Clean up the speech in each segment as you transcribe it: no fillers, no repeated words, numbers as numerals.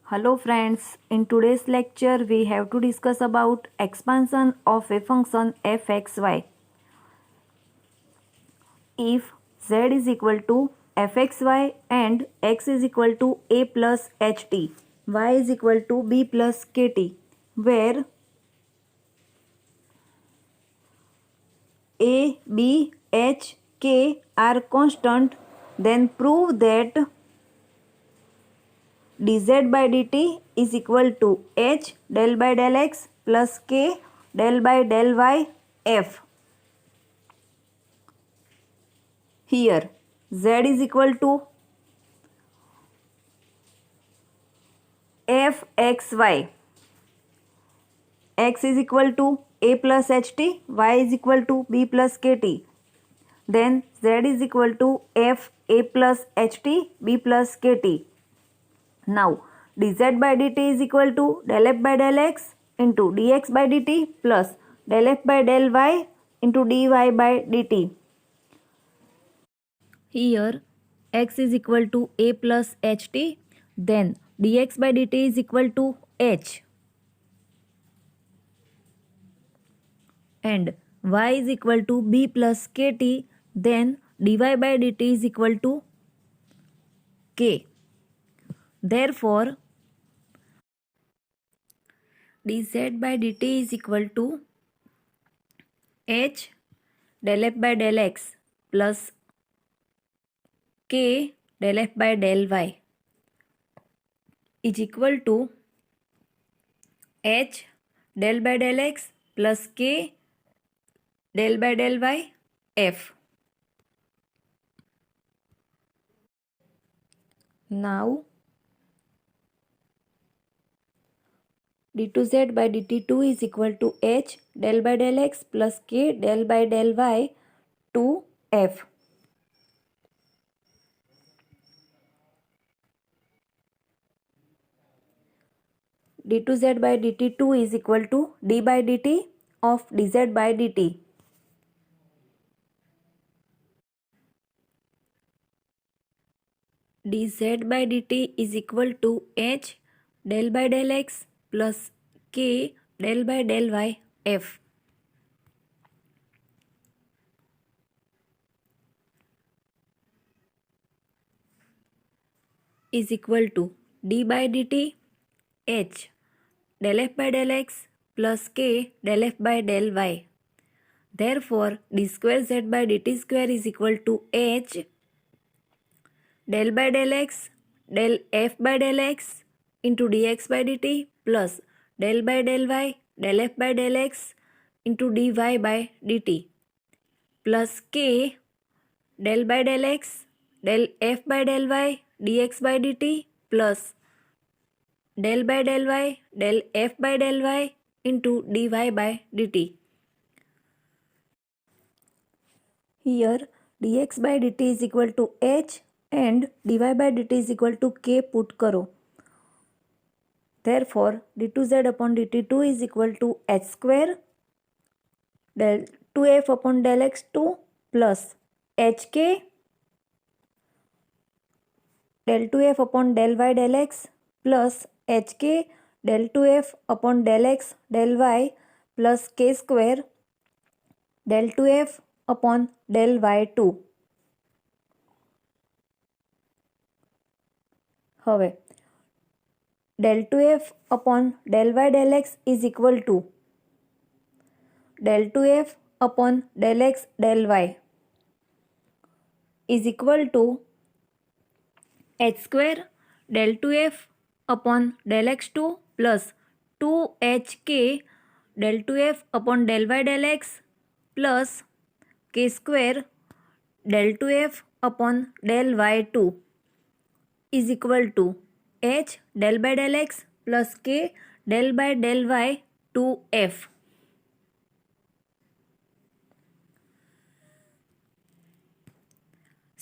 Hello friends, in today's lecture we have to discuss about expansion of a function fxy. If z is equal to fxy and x is equal to a plus ht, y is equal to b plus kt, where a, b, h, k are constant, then prove that dz by dt is equal to h del by del x plus k del by del y f. Here z is equal to fxy, x is equal to a plus ht, y is equal to b plus kt. Then z is equal to f a plus ht b plus kt. Now dz by dt is equal to del f by del x into dx by dt plus del f by del y into dy by dt. Here x is equal to a plus ht, then dx by dt is equal to h and y is equal to b plus kt, then dy by dt is equal to k. Therefore dz by dt is equal to h del f by del x plus k del f by del y is equal to h del by del x plus k del by del y f. Now d2z by dt2 is equal to h del by del x plus k del by del y to f. d2z by dt2 is equal to d by dt of dz by dt. dz by dt is equal to h del by del x plus k del by del y f. Is equal to d by dt h del f by del x plus k del f by del y. Therefore d square z by dt square is equal to h del by del x del f by del x into dx by dt plus del by del y del f by del x into dy by dt plus k del by del x del f by del y dx by dt plus del by del y del f by del y into dy by dt. Here dx by dt is equal to h and dy by dt is equal to k put करो. Therefore d2z upon dt2 is equal to h square del 2f upon del x2 plus hk del 2f upon del y del x plus hk del 2f upon del x del y plus k square del 2f upon del y2. હવે del 2f upon del y del x is equal to del 2f upon del x del y is equal to h square del 2f upon del x2 plus 2hk del 2f upon del y del x plus k square del 2f upon del y2 is equal to h del by del x plus k del by del y to f.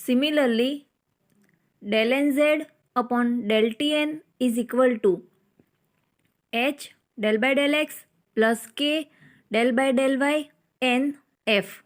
Similarly, del nz upon del tn is equal to h del by del x plus k del by del y n f.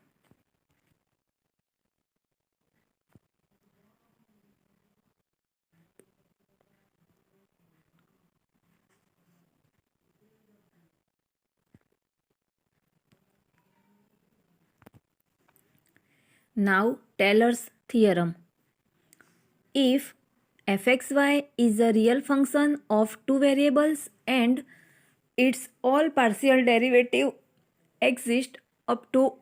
Now Taylor's theorem. If fxy is a real function of two variables and its all partial derivative exist up to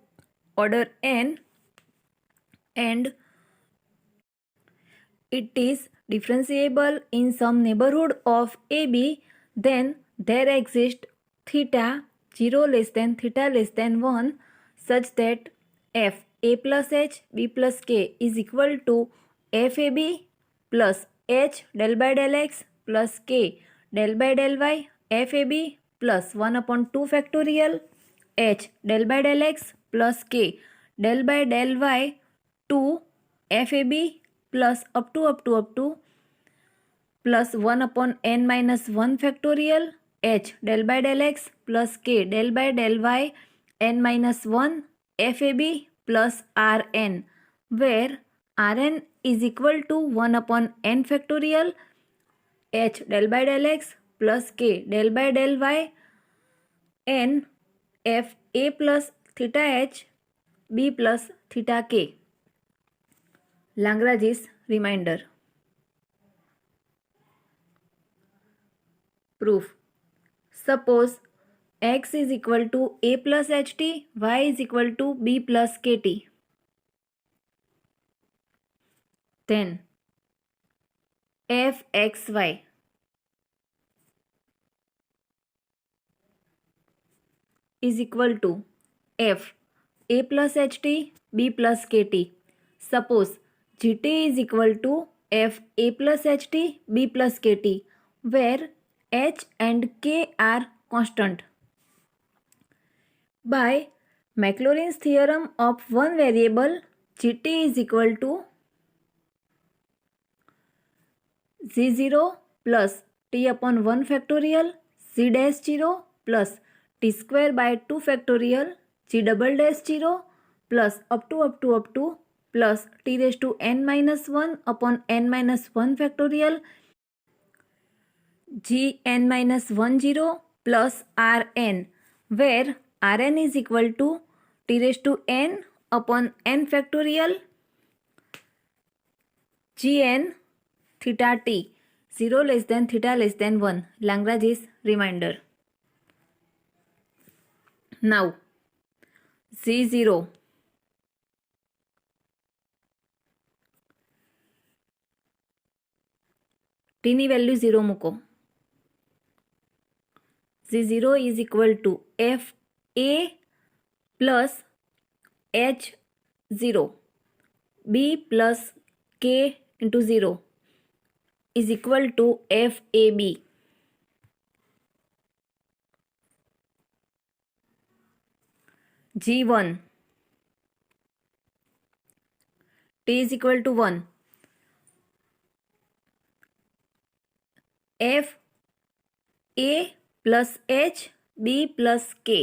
order n and it is differentiable in some neighborhood of AB, then there exists theta 0 less than theta less than 1 such that f a plus h b plus k is equal to fab plus h del by del x plus k del by del y fab plus 1 upon 2 factorial h del by del x plus k del by del y 2 fab plus up to plus 1 upon n minus 1 factorial h del by del x plus k del by del y n minus 1 fab plus rn, where rn is equal to 1 upon n factorial h del by del x plus k del by del y n f a plus theta h b plus theta k. Lagrange's remainder. Proof. Suppose x is equal to a plus ht, y is equal to b plus kt. Then fxy is equal to f a plus ht, b plus kt. Suppose gt is equal to f a plus ht, b plus kt, where h and k are constant. By Maclaurin's theorem of one variable, gt is equal to z0 plus t upon 1 factorial z dash 0 plus t square by 2 factorial g double dash 0 plus up to plus t raised to n minus 1 upon n minus 1 factorial g n minus 1 0 plus rn, where rn is equal to t raised to n upon n factorial gn theta t 0 less than theta less than 1. Lagrange's remainder. Now z0 t ની value 0 મૂકો. z0 is equal to f a plus h0 b plus k into 0 is equal to fab. g1 t is equal to 1. f a plus h b plus k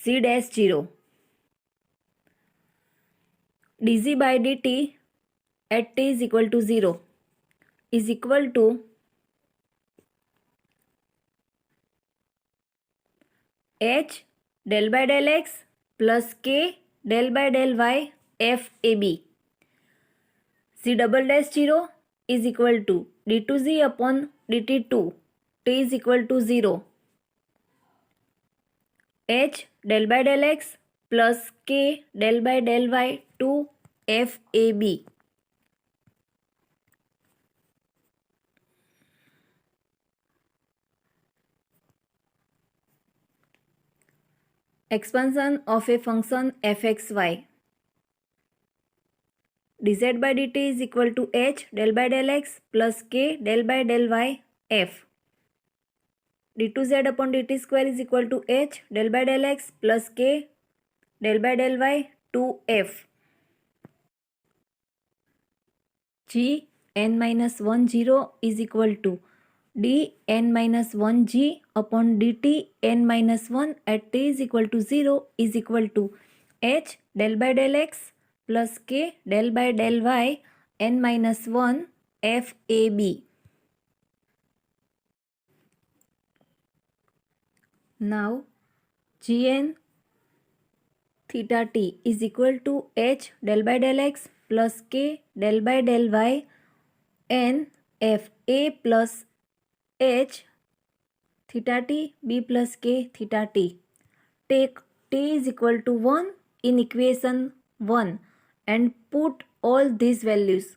c dash 0 dz by dt at t is equal to 0 is equal to h del by del x plus k del by del y fab. c double dash 0 is equal to d2z upon dt2 t is equal to 0. h del by del x plus k del by del y 2 fab. Expansion of a function fxy. dz by dt is equal to h del by del x plus k del by del y f. d2z upon dt square is equal to h del by del x plus k del by del y 2f. g n minus 1 0 is equal to d n minus 1 g upon dt n minus 1 at t is equal to 0 is equal to h del by del x plus k del by del y n minus 1 fab. Now gn theta t is equal to h del by del x plus k del by del y n f a plus h theta t b plus k theta t. Take t is equal to 1 in equation 1 and put all these values.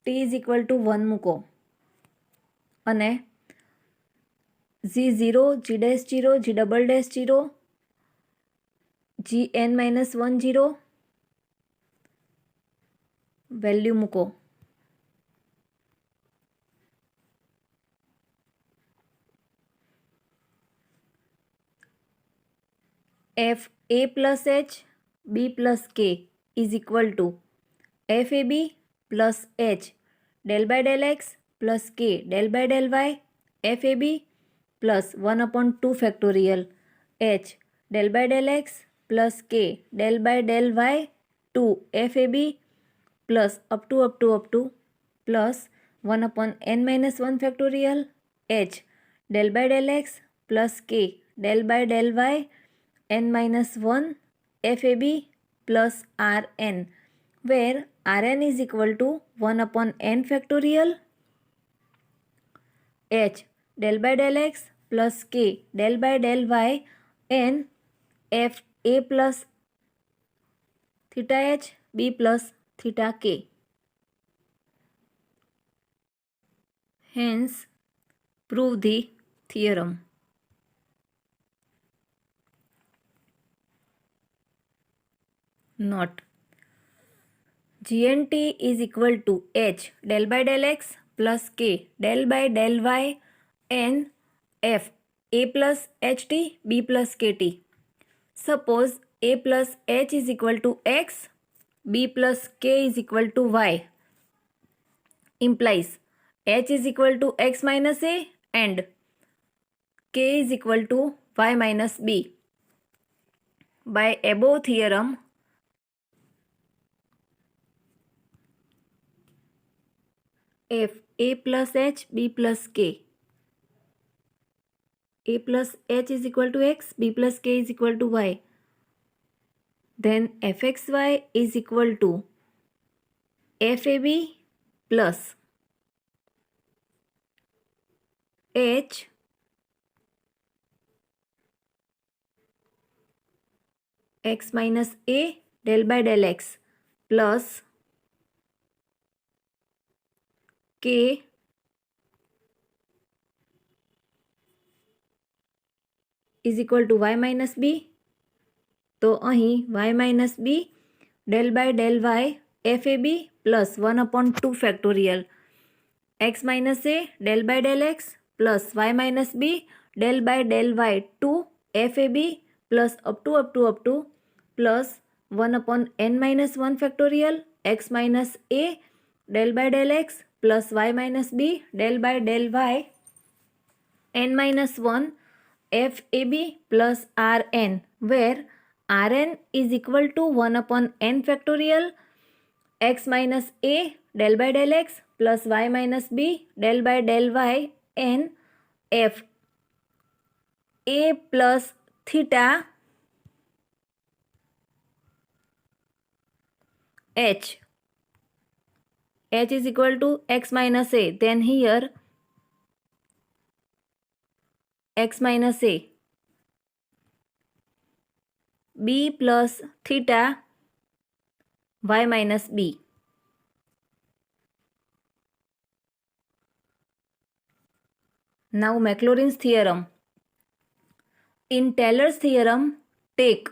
t is equal to 1 મૂકો અને g0 g dash 0 g double dash 0 gn minus 1 0 value મૂકો. f a plus h b plus k is equal to f a b plus h del by del x plus k del by del y f a b plus 1 upon 2 factorial h del by del x plus k del by del y 2 f a b plus up to plus 1 upon n minus 1 factorial h del by del x plus k del by del y n minus 1 fab plus rn, where rn is equal to 1 upon n factorial h del by del x plus k del by del y n f a plus theta h b plus theta k. Hence, prove the theorem. Note: GNT is equal to h del by del x plus k del by del y n f a plus ht b plus kt. Suppose a plus h is equal to x, b plus k is equal to y, implies h is equal to x minus a and k is equal to y minus b. By above theorem, f a plus h b plus k, a plus h is equal to x, b plus k is equal to y, then fxy is equal to fab plus h x minus a del by del x plus k is equal to y minus b. તો અહીં y minus b del by del y fab plus 1 upon 2 factorial x minus a del by del x plus y minus b del by del y 2 fab plus up to plus 1 upon n minus 1 factorial x minus a del by del x plus y minus b del by del y n minus 1 fab plus rn, where rn is equal to 1 upon n factorial x minus a del by del x plus y minus b del by del y n f a plus theta h. H is equal to x minus a, then here x minus a, b plus theta y minus b. Now Maclaurin's theorem. In Taylor's theorem, take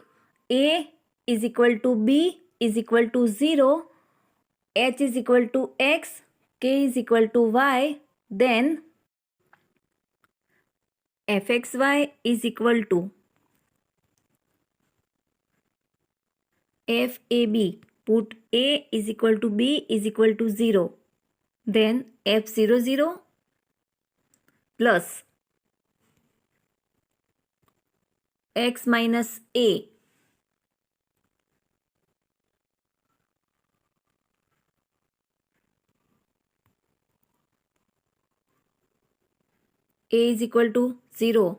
a is equal to b is equal to 0, h is equal to x, k is equal to y, then fxy is equal to fab, put a is equal to b is equal to 0, then f00 plus x minus a a is equal to 0,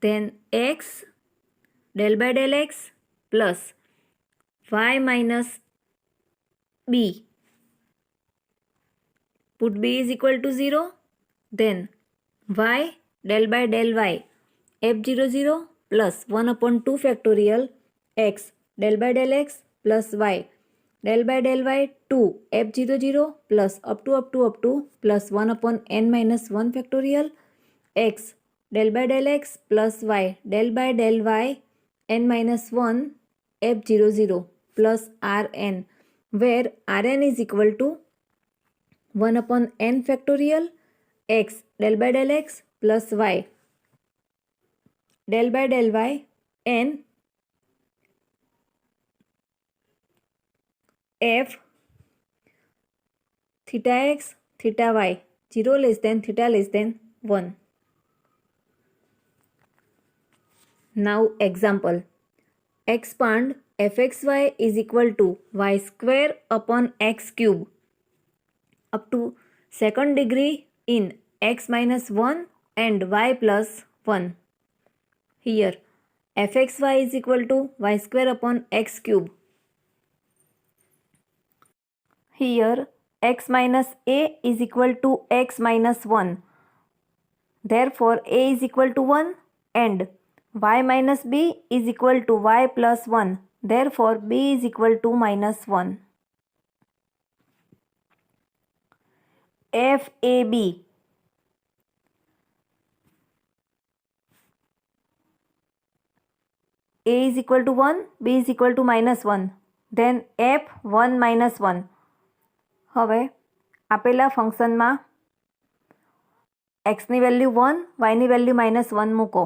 then x del by del x plus y minus b. Put b is equal to 0, then y del by del y f00 plus 1 upon 2 factorial x del by del x plus y del by del y 2 f00 plus up to plus 1 upon n minus 1 factorial x del by del x plus y del by del y n minus 1 f00 plus rn, where rn is equal to 1 upon n factorial x del by del x plus y del by del y n f theta x theta y 0 less than theta less than 1. Now example. Expand fxy is equal to y square upon x cube up to second degree in x minus 1 and y plus 1. Here fxy is equal to y square upon x cube. Here x minus a is equal to x minus 1. Therefore a is equal to 1 and y minus b is equal to y plus 1. Therefore b is equal to minus 1. FAB. A is equal to 1, B is equal to minus 1. Then F 1 minus 1. હવે આપેલા ફંક્શનમાં xની value 1, yની value minus 1 મૂકો.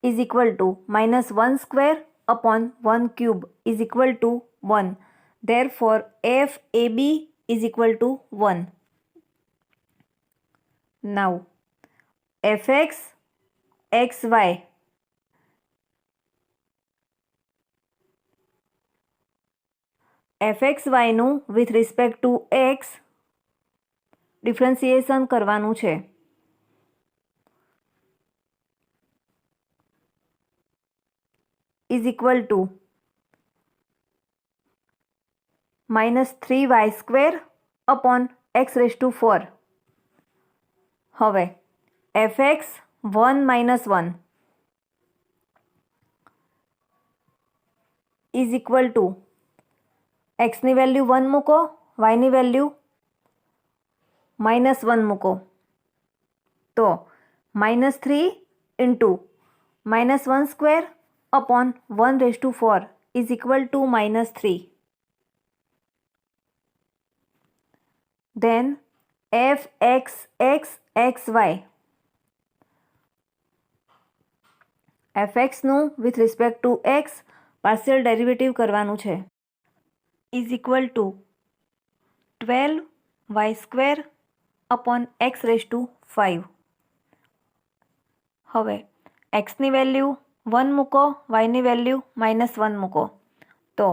is equal to minus 1 square upon 1 cube is equal to 1. Therefore FAB is equal to 1. Now fx xy fxyનું with respect to x differentiation કરવાનું છે. is equal to minus 3y square upon x raised to 4. હવે fx 1 minus 1 is equal to xની value 1 મૂકો, yની value minus 1 મૂકો. તો minus 3 into minus 1 square upon 1 raised to 4 is equal to minus 3. Then fxxy fxનું with respect to x partial derivative કરવાનું છે. is equal to 12y square upon x raised to 5. હવે xની value 1 મૂકો, yની value minus 1 મૂકો. તો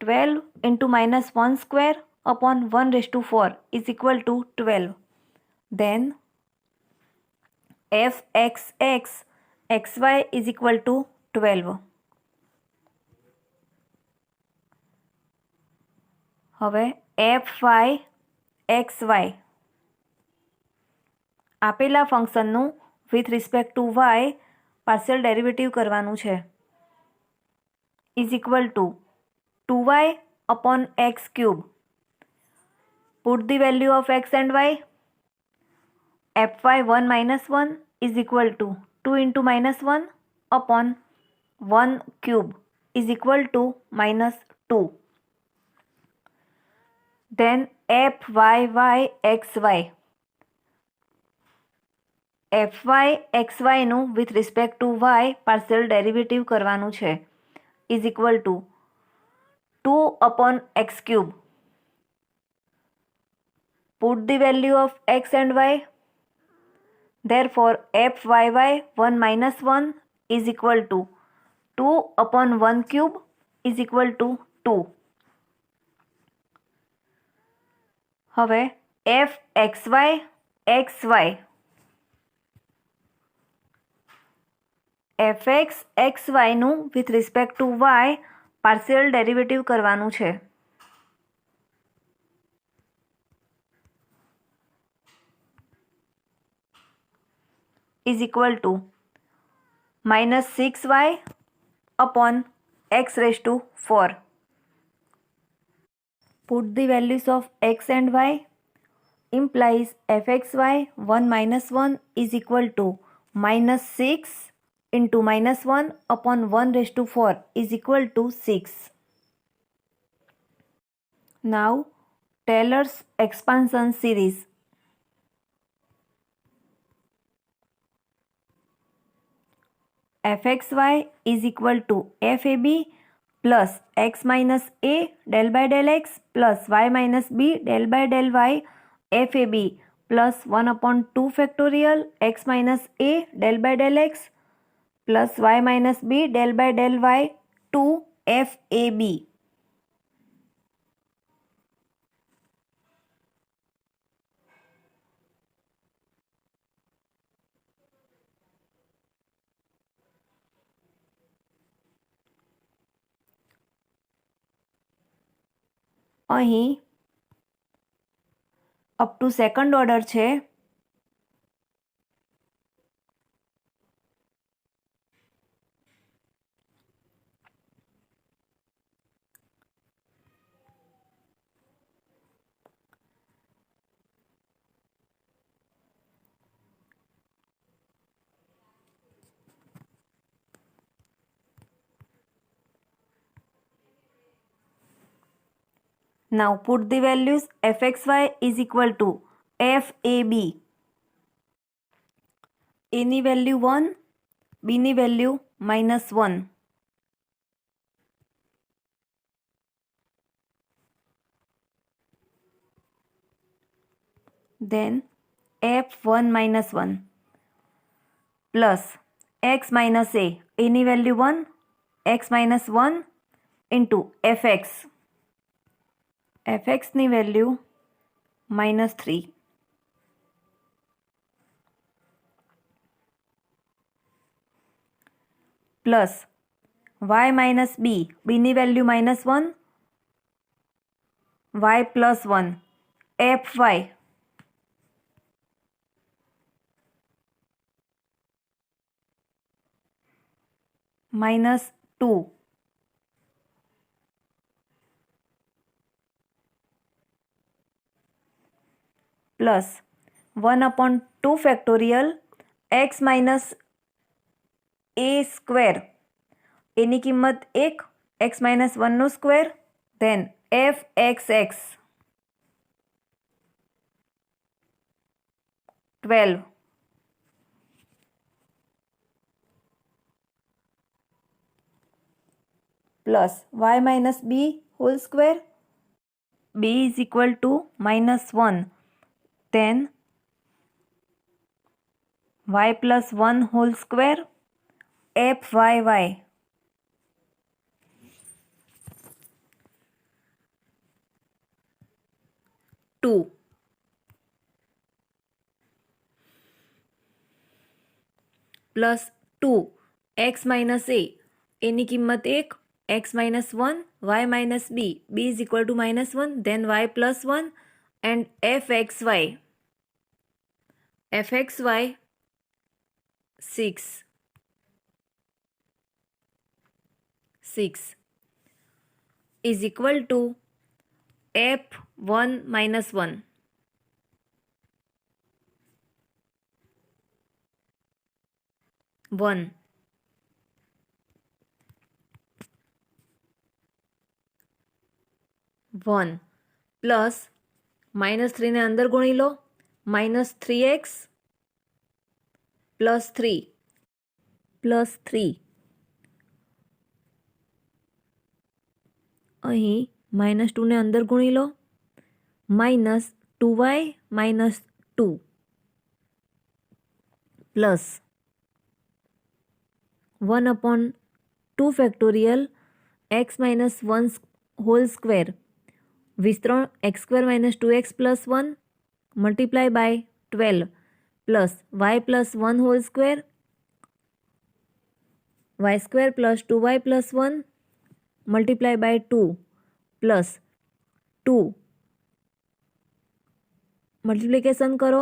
12 into minus 1 square upon 1 raised to 4 is equal to 12. Then fxx xy is equal to 12. હવે fy xy આપેલા ફંક્શનનું with respect to y partial derivative કરવાનું છે. is equal to 2y upon x cube. Put the value of x and y. fy 1 minus 1 is equal to 2 into minus 1 upon 1 cube is equal to minus 2. Then fyxy fy xy નું with respect to y partial derivative કરવાનું છે. is equal to 2 upon x cube. Put the value of x and y. Therefore fyy 1 minus 1 is equal to 2 upon 1 cube is equal to 2. હવે fxy xy fx xyનું with respect to y partial derivative કરવાનું છે. Is equal to -6y upon x raised to 4. Put the values of x and y implies fxy 1 minus 1 is equal to -6 into -1 upon 1 raised to 4 is equal to 6. Now Taylor's expansion series. fxy is equal to fab plus x minus a del by del x plus y minus b del by del y fab plus 1 upon 2 factorial x minus a del by del x plus y minus b del by del y to fab. અહીં up to second order છે. Now put the values fxy is equal to fab. A ની value 1, b ની value -1. Then f1 minus 1 plus x minus a. A ની value 1, x minus 1 into fx. fx ની value -3 plus y minus b. b ની value -1, y plus 1 fy -2 plus 1 upon 2 factorial x minus a square. એની કિંમત 1, x minus 1 no square, then fxx 12 plus y minus b whole square. b is equal to -1, then y plus 1 whole square fyy 2 plus 2 x minus a. એની કિંમત 1, x minus 1, y minus b. b is equal to -1, then y plus 1 and fxy. fxy 6 is equal to f1 minus 1. 1 1 plus -3 ને અંદર ગુણી લો, -3x plus 3 plus 3. અહીં -2 ને અંદર ગુણી લો, -2y -2 plus 1 upon 2 factorial x minus 1 whole square. વિસ્તરણ x² - 2x plus 1 multiply by 12 plus y plus 1 whole square y square plus 2y plus 1 multiply by 2 plus 2 multiplication કરો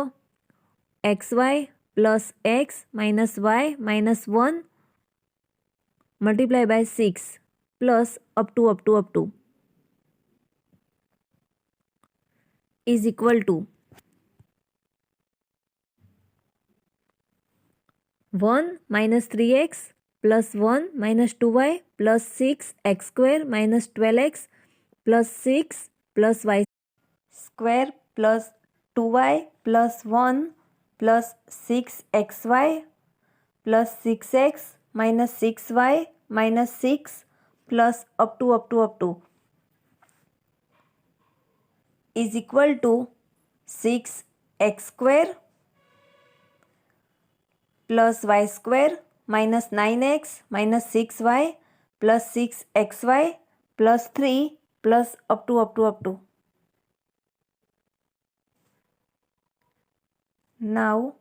xy plus x minus y minus 1 multiply by 6 plus up to is equal to 1 minus 3x plus 1 minus 2y plus 6x square minus 12x plus 6 plus y square plus 2y plus 1 plus 6xy plus 6x minus 6y minus 6 plus up to is equal to 6x square plus y square minus 9x minus 6y plus 6xy plus 3 plus up to. Now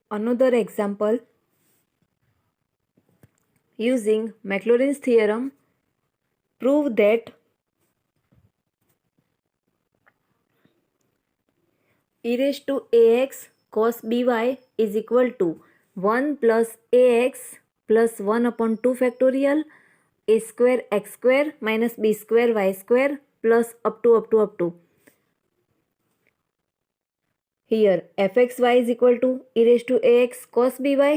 another example using Maclaurin's theorem, prove that e raised to ax cos by is equal to 1 plus ax plus 1 upon 2 factorial a square x square minus b square y square plus up to. Here fxy is equal to e raised to ax cos by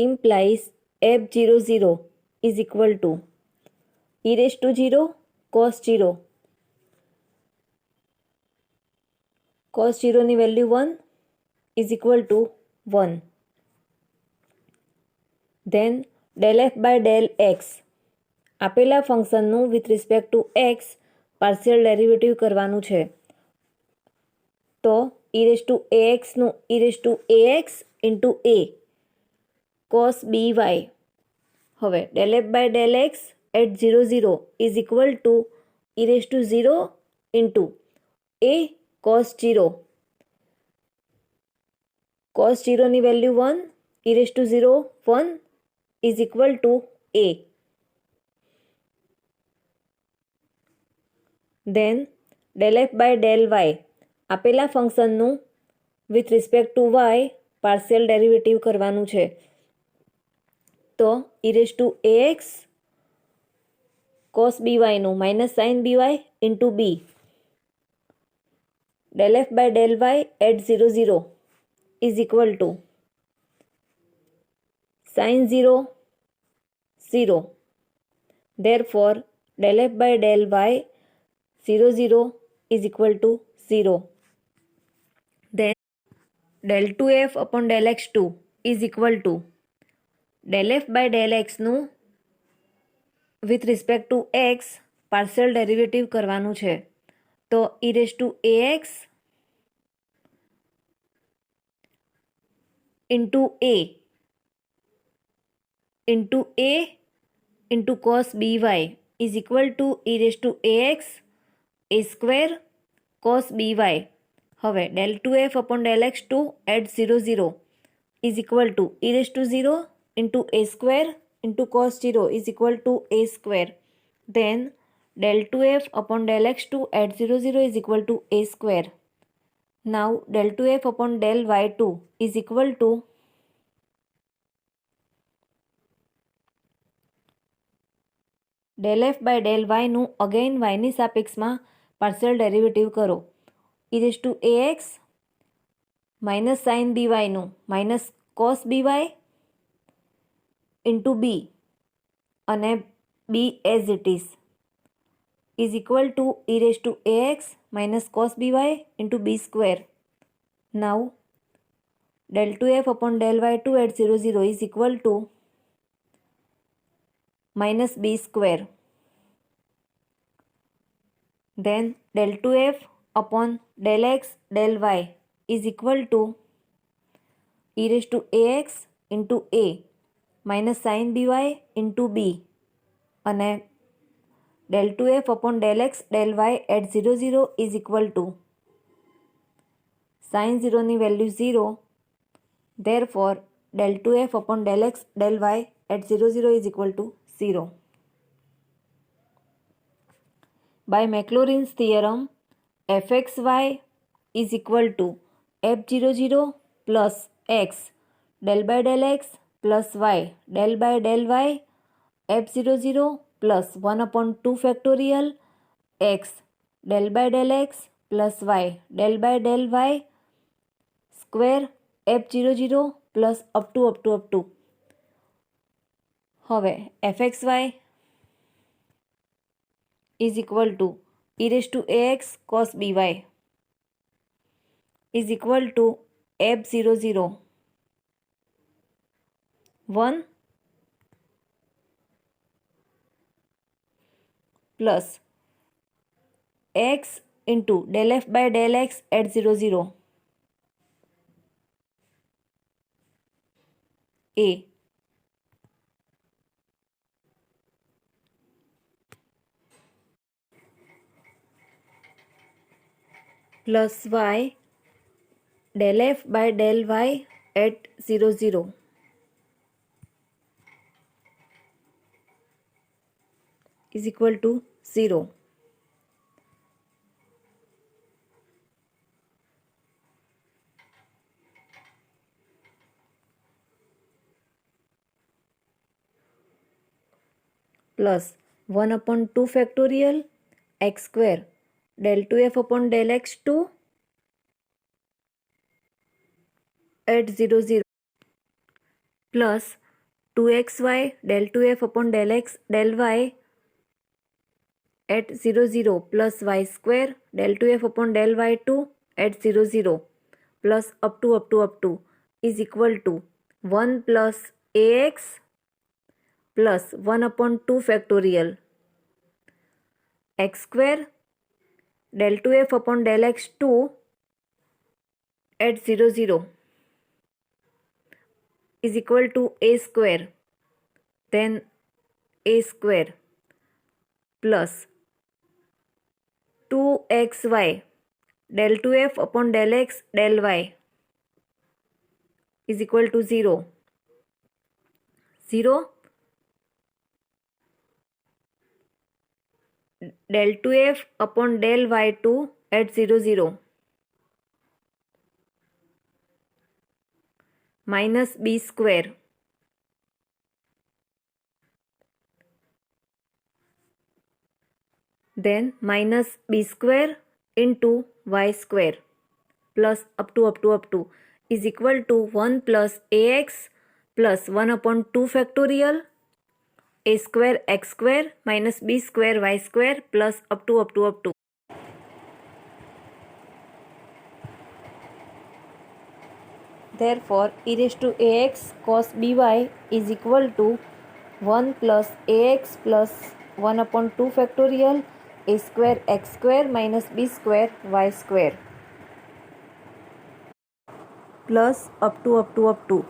implies f00 is equal to e raised to 0 cos 0. cos 0 ની value 1 is equal to 1. Then del f by del x આપેલા ફંક્શનનું with respect to x partial derivative કરવાનું છે. તો e raised to ax નું e raised to ax into a cos by. હવે del f by del x at 0 is equal to e raised to 0 into a cos 0. cos 0 ની value 1 e raised to 0 1 is equal to a. Then del f by del y આપેલા ફંક્શનનું with respect to y partial derivative કરવાનું છે. તો e raised to ax cos by નું minus sin by into b. del f by del y at 0 is equal to sin 0 0. Therefore del f by del y 0 is equal to 0. Then del 2f upon del x2 is equal to del f by del x નું with respect to x partial derivative કરવાનું છે. તો e raised to ax into a into cos by is equal to e raised to ax a square cos by. હવે del 2f upon del x2 at 0 is equal to e raised to 0 into a square into cos 0 is equal to a square. Then del 2f upon del x2 at 0 is equal to a square. Now del 2f upon del y2 is equal to del f by del y નું again y ની સાપેક્ષમાં partial derivative કરો. e raised to ax minus sin by નું minus cos by into b અને b as it is equal to e raised to ax minus cos by into b square. Now del 2f upon del y2 at 0 is equal to minus b square. Then del 2f upon del x del y is equal to e raised to ax into a minus sin by into b અને del 2f upon del x del y at 0 is equal to sin 0 ની value 0. Therefore del 2f upon del x del y at 0 0 is equal to 0. By Maclaurin's theorem, fxy is equal to f00 plus x del by del x plus y del by del y f00 plus 1 upon 2 factorial x del by del x plus y del by del y square f00 plus up to. હવે fxy is equal to e raised to ax cos by is equal to f00 1 plus x into del f by del x at 0 0 a plus y del f by del y at 0 0 is equal to 0. Plus 1 upon 2 factorial x square del 2f upon del x2 at 0 0 plus 2xy del 2f upon del x del y at 0 0 plus y square del 2f upon del y2 at 0 0 plus up to is equal to 1 plus ax plus 1 upon 2 factorial x square del 2f upon del x2 at 0 0 is equal to a square, then a square plus 2xy del 2f upon del x del y is equal to 0. 0 del 2f upon del y2 at 0 0 minus b square then minus b square into y square plus up to is equal to 1 plus ax plus 1 upon 2 factorial a square x square minus b square y square plus up to. Therefore, e raised to ax cos by is equal to 1 plus ax plus 1 upon 2 factorial a square x square minus b square y square plus up to.